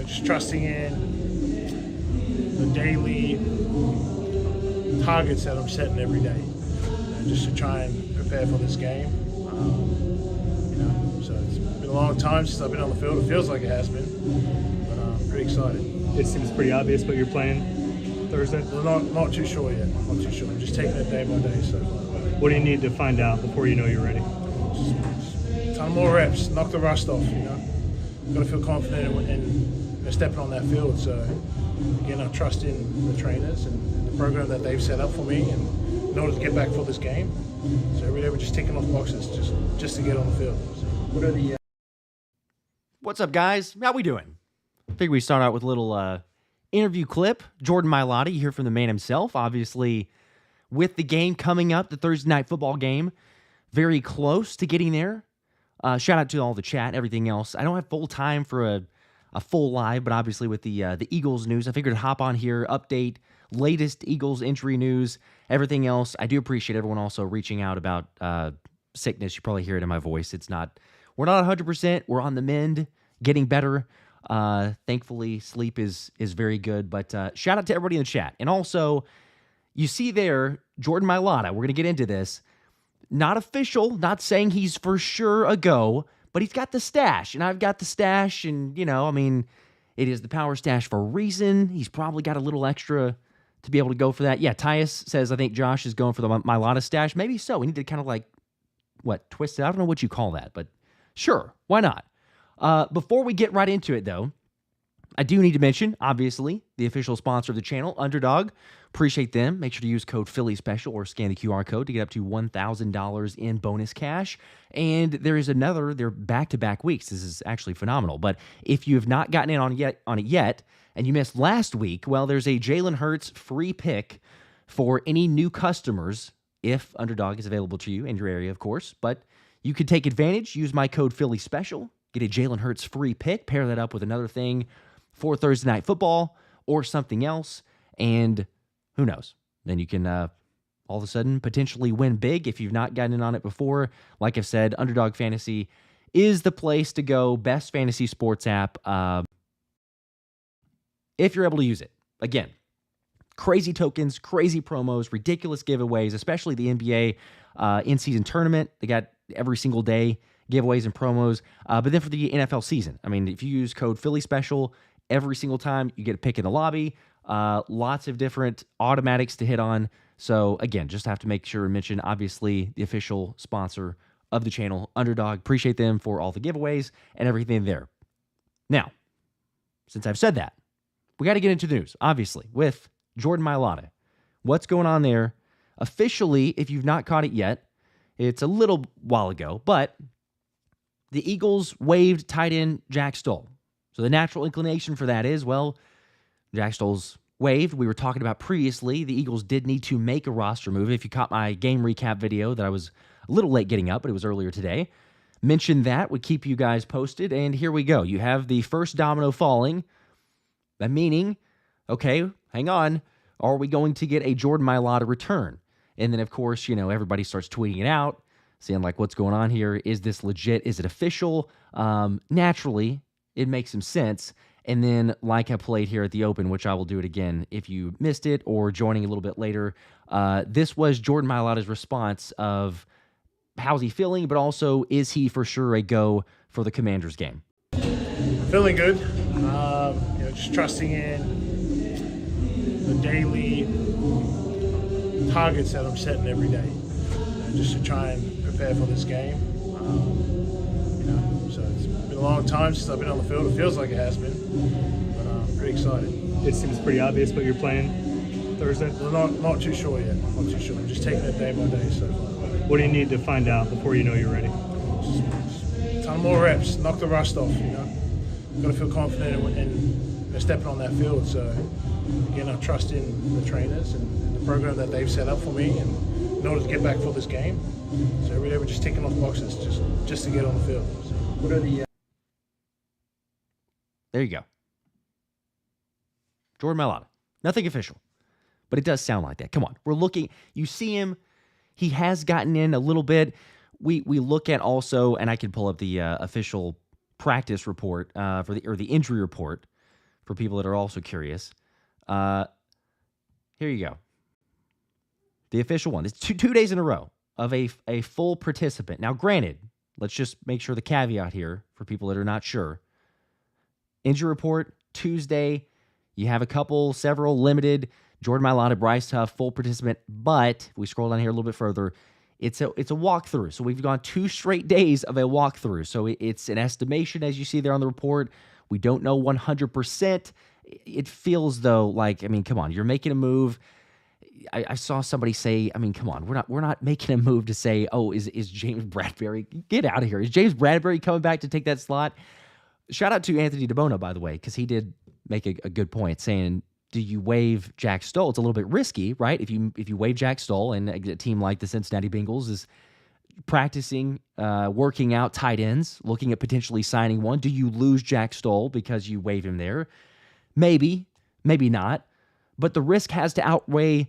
just trusting in the daily targets that I'm setting every day, just to try and prepare for this game. So it's been a long time since I've been on the field. It feels like it has been, but I'm pretty excited. It seems pretty obvious, but you're playing Thursday? Well, not too sure yet. Not too sure. I'm just taking it day by day so far. What do you need to find out before you know you're ready? Just ton more reps, knock the rust off. I've got to feel confident in stepping on that field. So again, I trust in the trainers and the program that they've set up for me, and in order to get back for this game. So every day we're just ticking off boxes just to get on the field. So what are the What's up, guys? How we doing? I figured we start out with a little interview clip. Jordan Mailata, you hear from the man himself, obviously, with the game coming up, the Thursday night football game, very close to getting there. Shout out to all the chat, everything else. I don't have full time for a full live, but obviously with the Eagles news, I figured to hop on here, update latest Eagles injury news, everything else. I do appreciate everyone also reaching out about sickness. You probably hear it in my voice. We're not 100%. We're on the mend, getting better. Thankfully, sleep is very good. But shout out to everybody in the chat. And also, you see there, Jordan Mailata, we're going to get into this. Not official, not saying he's for sure a go, but he's got the stash. And I've got the stash. And, it is the power stash for a reason. He's probably got a little extra to be able to go for that. Yeah, Tyus says, I think Josh is going for the Mailata stash. Maybe so. We need to kind of twist it? I don't know what you call that, but sure, why not? Before we get right into it, though, I do need to mention, obviously, the official sponsor of the channel, Underdog. Appreciate them. Make sure to use code Philly Special or scan the QR code to get up to $1,000 in bonus cash. And there is they're back-to-back weeks. This is actually phenomenal. But if you have not gotten in on it yet, and you missed last week, well, there's a Jalen Hurts free pick for any new customers, if Underdog is available to you in your area, of course. But you could take advantage, use my code Philly Special, get a Jalen Hurts free pick, pair that up with another thing for Thursday Night Football or something else, and who knows? Then you can all of a sudden potentially win big if you've not gotten in on it before. Like I've said, Underdog Fantasy is the place to go. Best fantasy sports app if you're able to use it. Again, crazy tokens, crazy promos, ridiculous giveaways, especially the NBA in-season tournament. They got every single day giveaways and promos. But then for the NFL season, if you use code Philly Special every single time, you get a pick in the lobby. Lots of different automatics to hit on. So again, just have to make sure and mention, obviously, the official sponsor of the channel, Underdog. Appreciate them for all the giveaways and everything there. Now, since I've said that, we got to get into the news, obviously, with Jordan Mailata. What's going on there? Officially, if you've not caught it yet, it's a little while ago, but the Eagles waived tight end Jack Stoll. So the natural inclination for that is, well, Jack Stoll's waived. We were talking about previously, the Eagles did need to make a roster move. If you caught my game recap video that I was a little late getting up, but it was earlier today, mentioned that, would keep you guys posted, and here we go. You have the first domino falling. That meaning, okay, hang on, are we going to get a Jordan Mailata return? And then, of course, everybody starts tweeting it out, saying, what's going on here? Is this legit? Is it official? Naturally, it makes some sense. And then, like I played here at the Open, which I will do it again if you missed it or joining a little bit later, this was Jordan Mailata's response of how's he feeling, but also is he for sure a go for the Commanders game? Feeling good. Just trusting in the daily targets that I'm setting every day, just to try and prepare for this game. So it's been a long time since I've been on the field. It feels like it has been, but I'm pretty excited. It seems pretty obvious, but you're playing Thursday? Well, not too sure yet. Not too sure. I'm just taking it day by day so far. What do you need to find out before you know you're ready? Just ton more reps, knock the rust off. I've got to feel confident in stepping on that field. So again, I trust in the trainers and the program that they've set up for me, and in order to get back for this game. So every day we're just ticking off boxes just to get on the field. So what are the There you go. Jordan Mailata. Nothing official, but it does sound like that. Come on. We're looking. You see him. He has gotten in a little bit. We look at also, and I can pull up the official practice report for the injury report. for people that are also curious. Here you go. The official one. It's two days in a row of a full participant. Now, granted, let's just make sure the caveat here for people that are not sure. Injury report, Tuesday. You have several limited. Jordan Mailata, Bryce Huff, full participant. But if we scroll down here a little bit further, it's a walkthrough. So we've gone 2 straight days of a walkthrough. So it's an estimation, as you see there on the report. We don't know 100%. It feels though like, I mean, come on, you're making a move. I saw somebody say, I mean, come on, we're not making a move to say, oh, is James Bradbury, get out of here. Is James Bradbury coming back to take that slot? Shout out to Anthony DeBona, by the way, because he did make a good point saying, do you waive Jack Stoll? It's a little bit risky, right? If you waive Jack Stoll and a team like the Cincinnati Bengals is practicing, working out tight ends, looking at potentially signing one, do you lose Jack Stoll because you waive him there? Maybe, maybe not. But the risk has to outweigh,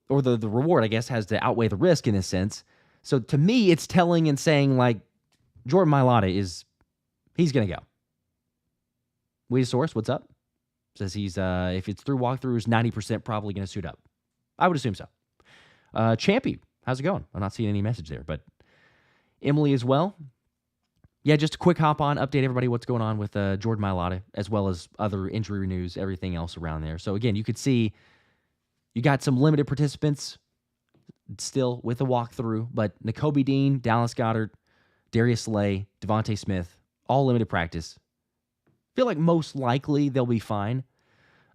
or the reward, I guess, has to outweigh the risk in this sense. So to me, it's telling and saying, like, Jordan Mailata he's going to go. We source, what's up? Says he's, if it's through walkthroughs, 90% probably going to suit up. I would assume so. Champy, how's it going? I'm not seeing any message there, but Emily as well. Yeah, just a quick hop on, update everybody what's going on with Jordan Mailata, as well as other injury news, everything else around there. So again, you could see you got some limited participants still with the walkthrough, but Nakobe Dean, Dallas Goedert, Darius Slay, Devontae Smith, all limited practice. Feel like most likely they'll be fine.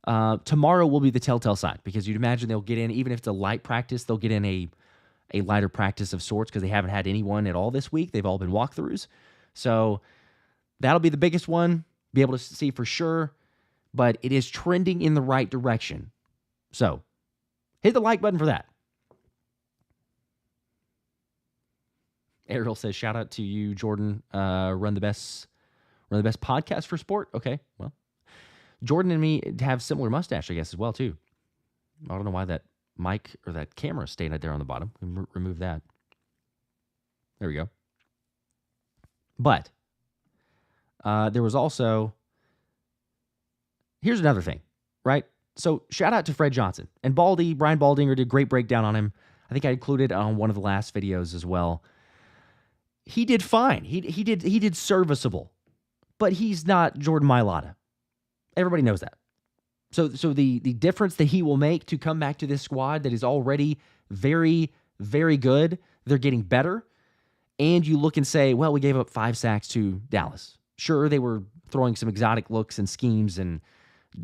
Tomorrow will be the telltale sign because you'd imagine they'll get in, even if it's a light practice, they'll get in a lighter practice of sorts because they haven't had anyone at all this week. They've all been walkthroughs. So that'll be the biggest one, be able to see for sure, but it is trending in the right direction. So hit the like button for that. Ariel says, shout out to you, Jordan. Run the best podcast for sport. Okay, well, Jordan and me have similar mustache, I guess, as well, too. I don't know why that mic or that camera stayed right there on the bottom. Remove that. There we go. But there was also, here's another thing, right? So shout out to Fred Johnson and Brian Baldinger did a great breakdown on him. I think I included it on one of the last videos as well. He did fine. He did serviceable, but he's not Jordan Mailata. Everybody knows that. So the difference that he will make to come back to this squad that is already very, very good, they're getting better. And you look and say, well, we gave up 5 sacks to Dallas. Sure, they were throwing some exotic looks and schemes, and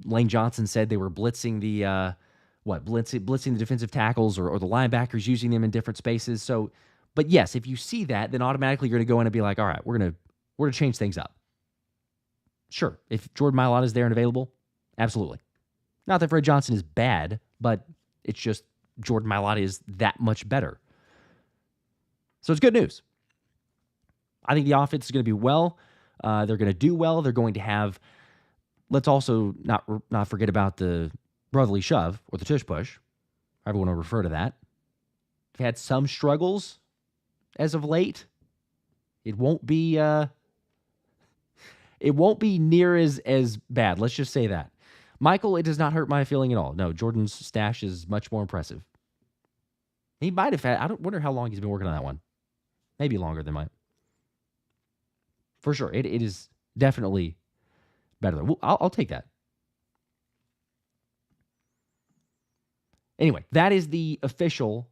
Lane Johnson said they were blitzing the blitzing the defensive tackles or the linebackers, using them in different spaces. So, but yes, if you see that, then automatically you're going to go in and be like, all right, we're gonna change things up. Sure, if Jordan Mailata is there and available, absolutely. Not that Fred Johnson is bad, but it's just Jordan Mailata is that much better. So it's good news. I think the offense is going to be well. They're going to do well. They're going to have, let's also not forget about the brotherly shove or the tush push. However you want to refer to that. They've had some struggles as of late. It won't be near as bad. Let's just say that. Michael, it does not hurt my feeling at all. No, Jordan's stash is much more impressive. He might have had, I don't wonder how long he's been working on that one. Maybe longer than mine. For sure, it is definitely better. I'll take that. Anyway, that is the official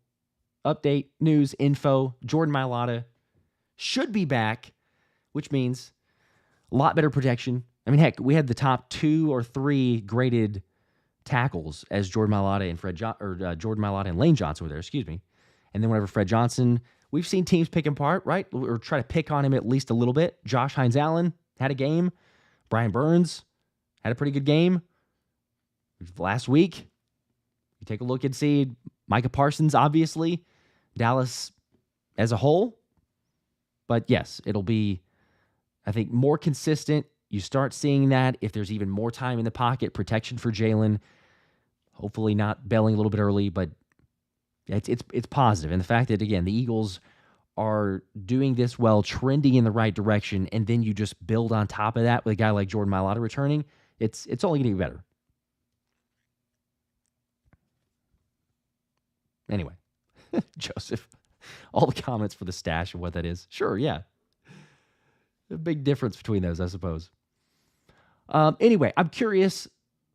update, news, info. Jordan Mailata should be back, which means a lot better protection. I mean, heck, we had the top 2 or 3 graded tackles as Jordan Mailata and Jordan Mailata and Lane Johnson were there. Excuse me. And then whenever Fred Johnson, we've seen teams pick him apart, right? Or try to pick on him at least a little bit. Josh Hines-Allen had a game. Brian Burns had a pretty good game last week. You take a look and see Micah Parsons, obviously. Dallas as a whole. But yes, it'll be, I think, more consistent. You start seeing that if there's even more time in the pocket, protection for Jalen. Hopefully not bailing a little bit early, but it's positive. And the fact that, again, the Eagles are doing this well, trending in the right direction, and then you just build on top of that with a guy like Jordan Mailata returning, It's only going to get better. Anyway, Joseph, all the comments for the stash and what that is. Sure, yeah. A big difference between those, I suppose. Anyway, I'm curious.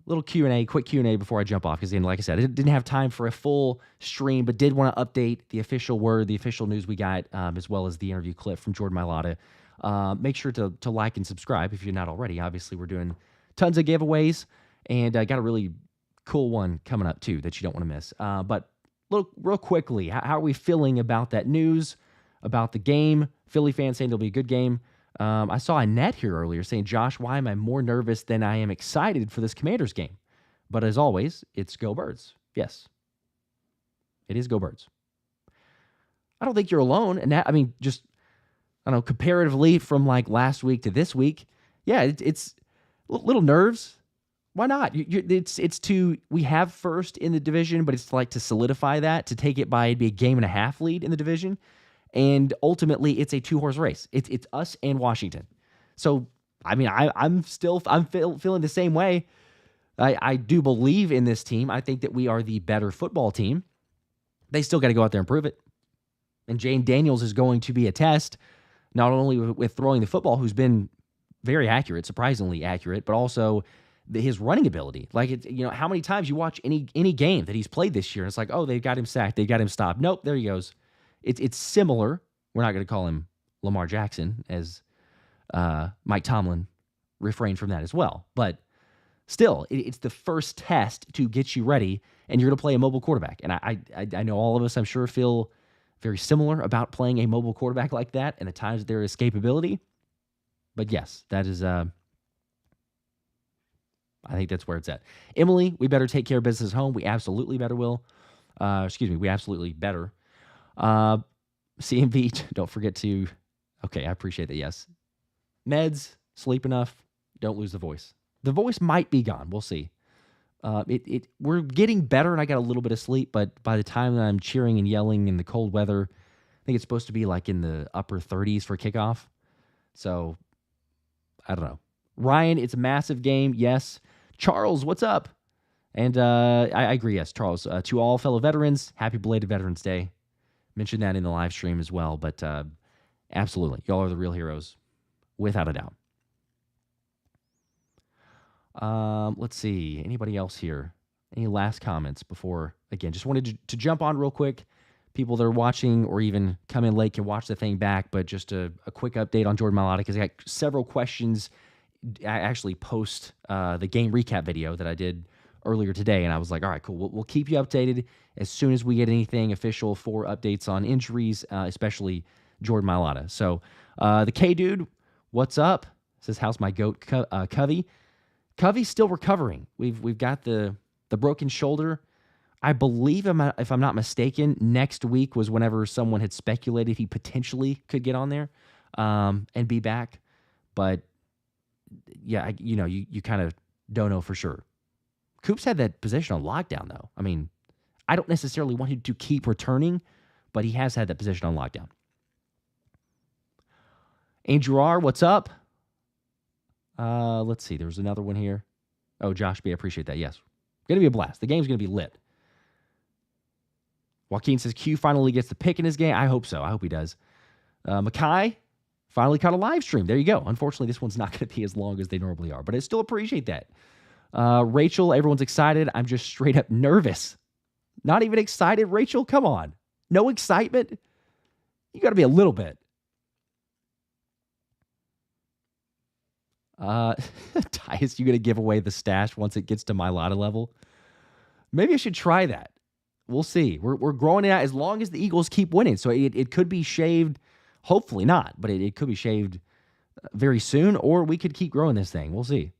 Little Q&A, quick Q&A before I jump off, because like I said, I didn't have time for a full stream, but did want to update the official word, the official news we got, as well as the interview clip from Jordan Mailata. Make sure to like and subscribe if you're not already. Obviously, we're doing tons of giveaways, and I got a really cool one coming up, too, that you don't want to miss. But real quickly, how are we feeling about that news, about the game? Philly fans saying it'll be a good game. I saw a net here earlier saying, Josh, why am I more nervous than I am excited for this Commanders game? But as always, it's Go Birds. Yes, it is Go Birds. I don't think you're alone. And that, I mean, just, I don't know, comparatively from like last week to this week, yeah, it's little nerves. Why not? We have first in the division, but it's like to solidify that, to take it by, it'd be a game and a half lead in the division. And ultimately, it's a two-horse race. It's us and Washington. So, I mean, I'm feeling the same way. I do believe in this team. I think that we are the better football team. They still got to go out there and prove it. And Jayden Daniels is going to be a test, not only with throwing the football, who's been very accurate, surprisingly accurate, but also his running ability. Like, how many times you watch any game that he's played this year, and it's like, oh, they've got him sacked, they got him stopped. Nope, there he goes. It's similar. We're not going to call him Lamar Jackson, as Mike Tomlin refrained from that as well. But still, it's the first test to get you ready, and you're going to play a mobile quarterback. And I know all of us, I'm sure, feel very similar about playing a mobile quarterback like that and the times there is escapability. But yes, that is, I think that's where it's at. Emily, we better take care of business at home. We absolutely better will. We absolutely better. CMV, don't forget to, okay, I appreciate that, yes. Meds, sleep enough, don't lose the voice. The voice might be gone, we'll see. We're getting better, and I got a little bit of sleep, but by the time that I'm cheering and yelling in the cold weather, I think it's supposed to be like in the upper 30s for kickoff. So, I don't know. Ryan, it's a massive game, yes. Charles, what's up? And I agree, yes, Charles. To all fellow veterans, happy belated Veterans Day. Mentioned that in the live stream as well, but absolutely, y'all are the real heroes, without a doubt. Let's see. Anybody else here? Any last comments before, again, just wanted to jump on real quick. People that are watching or even come in late can watch the thing back, but just a quick update on Jordan Mailata, because I got several questions. I actually post the game recap video that I did earlier today, and I was like, all right, cool. We'll keep you updated as soon as we get anything official for updates on injuries, especially Jordan Mailata. So the K-Dude, what's up? Says, how's my goat, Covey? Covey's still recovering. We've got the broken shoulder. I believe, if I'm not mistaken, next week was whenever someone had speculated he potentially could get on there and be back. But, yeah, you kind of don't know for sure. Coop's had that position on lockdown, though. I mean, I don't necessarily want him to keep returning, but he has had that position on lockdown. Andrew R., what's up? Let's see. There's another one here. Oh, Josh B., I appreciate that. Yes. Going to be a blast. The game's going to be lit. Joaquin says Q finally gets the pick in his game. I hope so. I hope he does. Makai finally caught a live stream. There you go. Unfortunately, this one's not going to be as long as they normally are, but I still appreciate that. Rachel, everyone's excited. I'm just straight up nervous. Not even excited, Rachel? Come on. No excitement? You got to be a little bit. Tyus, you going to give away the stash once it gets to Mailata level? Maybe I should try that. We'll see. We're growing it out as long as the Eagles keep winning. So it could be shaved, hopefully not, but it could be shaved very soon, or we could keep growing this thing. We'll see.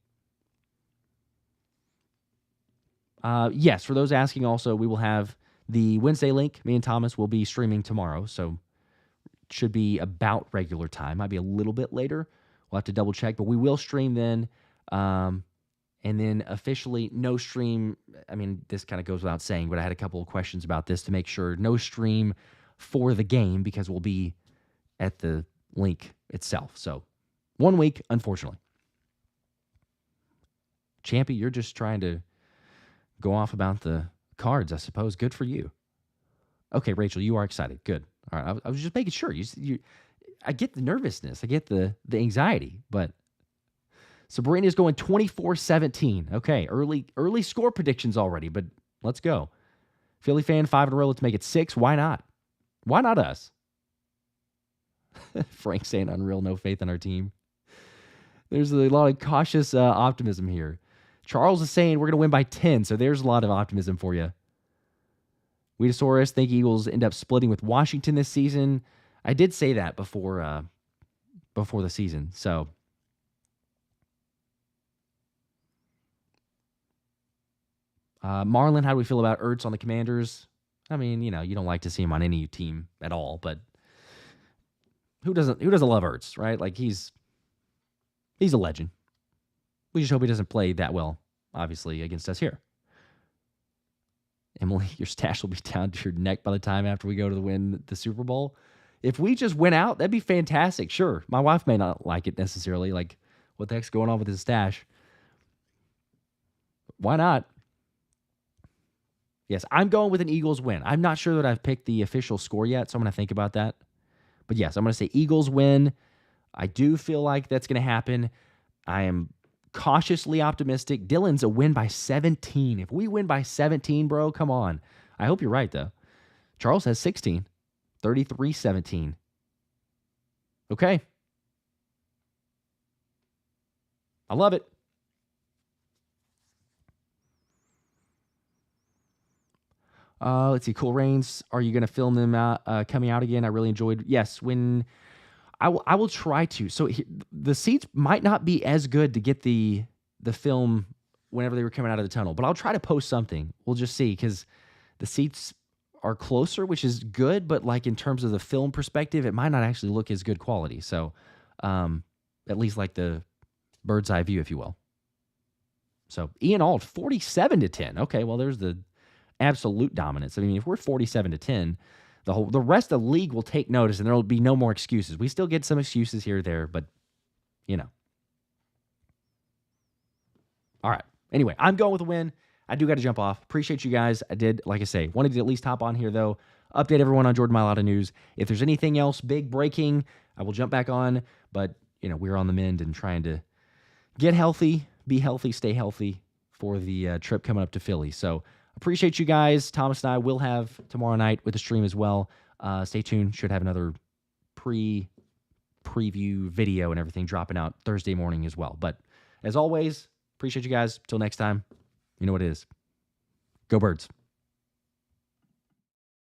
Yes, for those asking also, we will have the Wednesday link. Me and Thomas will be streaming tomorrow, so it should be about regular time. Might be a little bit later. We'll have to double check, but we will stream then. And then officially no stream. I mean, this kind of goes without saying, but I had a couple of questions about this to make sure. No stream for the game because we'll be at the link itself. So 1 week, unfortunately. Champy, you're just trying to go off about the cards, I suppose. Good for you. Okay, Rachel, you are excited. Good. All right, I was just making sure. I get the nervousness. I get the anxiety, but Sabrina's going 24-17. Okay, early score predictions already, but let's go. Philly fan, 5 in a row. Let's make it 6. Why not? Why not us? Frank saying unreal, no faith in our team. There's a lot of cautious optimism here. Charles is saying we're going to win by 10, so there's a lot of optimism for you. Weedosaurus, think Eagles end up splitting with Washington this season. I did say that before the season, so. Marlon, how do we feel about Ertz on the Commanders? I mean, you don't like to see him on any team at all, but who doesn't love Ertz, right? Like he's a legend. We just hope he doesn't play that well, obviously, against us here. Emily, your stash will be down to your neck by the time after we go to win the Super Bowl. If we just went out, that'd be fantastic. Sure, my wife may not like it necessarily. Like, what the heck's going on with his stash? Why not? Yes, I'm going with an Eagles win. I'm not sure that I've picked the official score yet, so I'm going to think about that. But yes, I'm going to say Eagles win. I do feel like that's going to happen. I am cautiously optimistic. Dylan's a win by 17. If we win by 17, bro, come on. I hope you're right, though. Charles has 16. 33-17. Okay. I love it. Let's see. Cool Rains. Are you going to film them coming out again? I really enjoyed. Yes, when I will try to. So the seats might not be as good to get the film whenever they were coming out of the tunnel, but I'll try to post something. We'll just see because the seats are closer, which is good, but like in terms of the film perspective, it might not actually look as good quality. So at least like the bird's eye view, if you will. So Ian Auld, 47-10. Okay, well there's the absolute dominance. I mean, if we're 47-10, the rest of the league will take notice, and there will be no more excuses. We still get some excuses here or there, but All right. Anyway, I'm going with a win. I do got to jump off. Appreciate you guys. I did, like I say, wanted to at least hop on here though. Update everyone on Jordan Mailata news. If there's anything else big breaking, I will jump back on. But we're on the mend and trying to get healthy, be healthy, stay healthy for the trip coming up to Philly. So. Appreciate you guys. Thomas and I will have tomorrow night with the stream as well. Stay tuned. Should have another preview video and everything dropping out Thursday morning as well. But as always, appreciate you guys. Till next time, you know what it is. Go Birds.